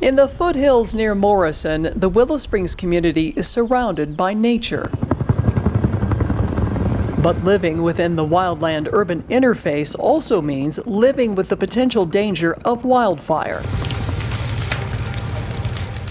In the foothills near Morrison, the Willow Springs community is surrounded by nature. But living within the wildland-urban interface also means living with the potential danger of wildfire.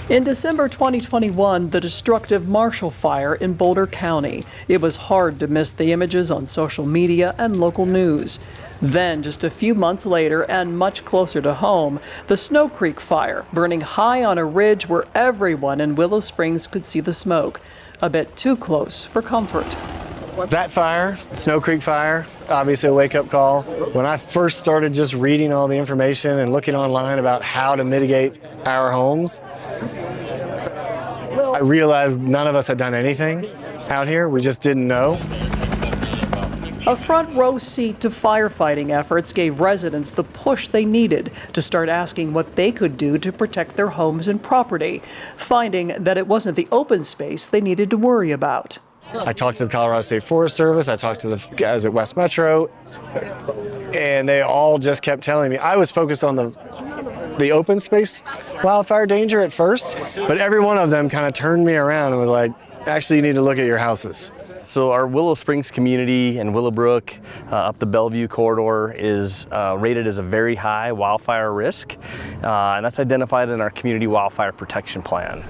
In December 2021, the destructive Marshall Fire in Boulder County. It was hard to miss the images on social media and local news. Then, just a few months later and much closer to home, the Snow Creek Fire, burning high on a ridge where everyone in Willow Springs could see the smoke. A bit too close for comfort. That fire, Snow Creek Fire, obviously a wake-up call. When I first started just reading all the information and looking online about how to mitigate our homes, I realized none of us had done anything out here. We just didn't know. A front row seat to firefighting efforts gave residents the push they needed to start asking what they could do to protect their homes and property, finding that it wasn't the open space they needed to worry about. I talked to the Colorado State Forest Service, I talked to the guys at West Metro, and they all just kept telling me, I was focused on the open space wildfire danger at first, but every one of them kind of turned me around and was like, actually you need to look at your houses. So our Willow Springs community and Willowbrook up the Bellevue corridor is rated as a very high wildfire risk, and that's identified in our community wildfire protection plan.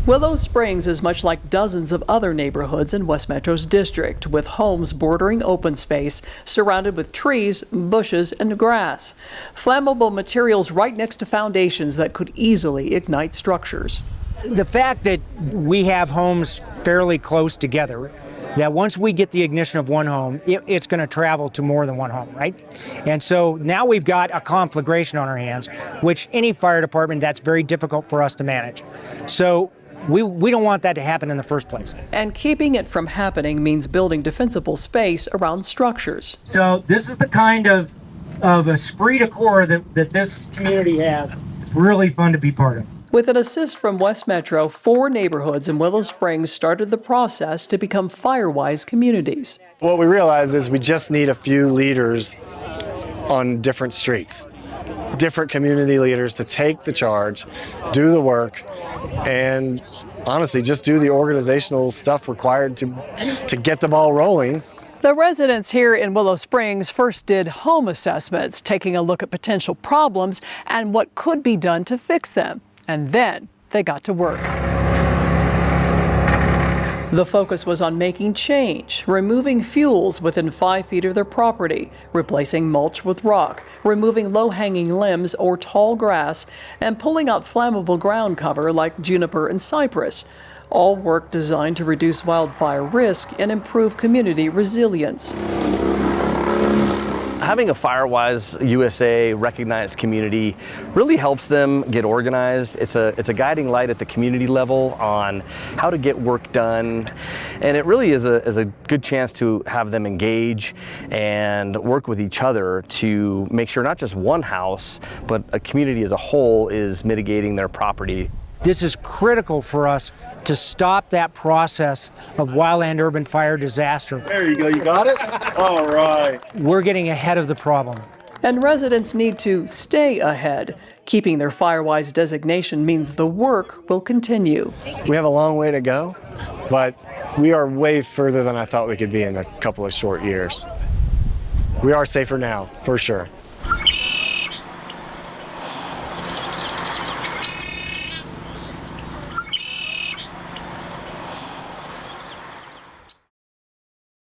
Willow Springs is much like dozens of other neighborhoods in West Metro's district, with homes bordering open space, surrounded with trees, bushes, and grass. Flammable materials right next to foundations that could easily ignite structures. The fact that we have homes fairly close together, that once we get the ignition of one home, it's going to travel to more than one home, right? And so now we've got a conflagration on our hands, which any fire department, that's very difficult for us to manage. So we don't want that to happen in the first place. And keeping it from happening means building defensible space around structures. So this is the kind of esprit de corps that this community has. It's really fun to be part of. With an assist from West Metro, 4 neighborhoods in Willow Springs started the process to become Firewise communities. What we realized is we just need a few leaders on different streets, different community leaders to take the charge, do the work, and honestly just do the organizational stuff required to get the ball rolling. The residents here in Willow Springs first did home assessments, taking a look at potential problems and what could be done to fix them. And then they got to work. The focus was on making change, removing fuels within 5 feet of their property, replacing mulch with rock, removing low-hanging limbs or tall grass, and pulling out flammable ground cover like juniper and cypress. All work designed to reduce wildfire risk and improve community resilience. Having a Firewise USA recognized community really helps them get organized. It's a guiding light at the community level on how to get work done. And it really is a good chance to have them engage and work with each other to make sure not just one house, but a community as a whole is mitigating their property. This is critical for us to stop that process of wildland urban fire disaster. There you go, you got it? All right. We're getting ahead of the problem. And residents need to stay ahead. Keeping their Firewise designation means the work will continue. We have a long way to go, but we are way further than I thought we could be in a couple of short years. We are safer now, for sure.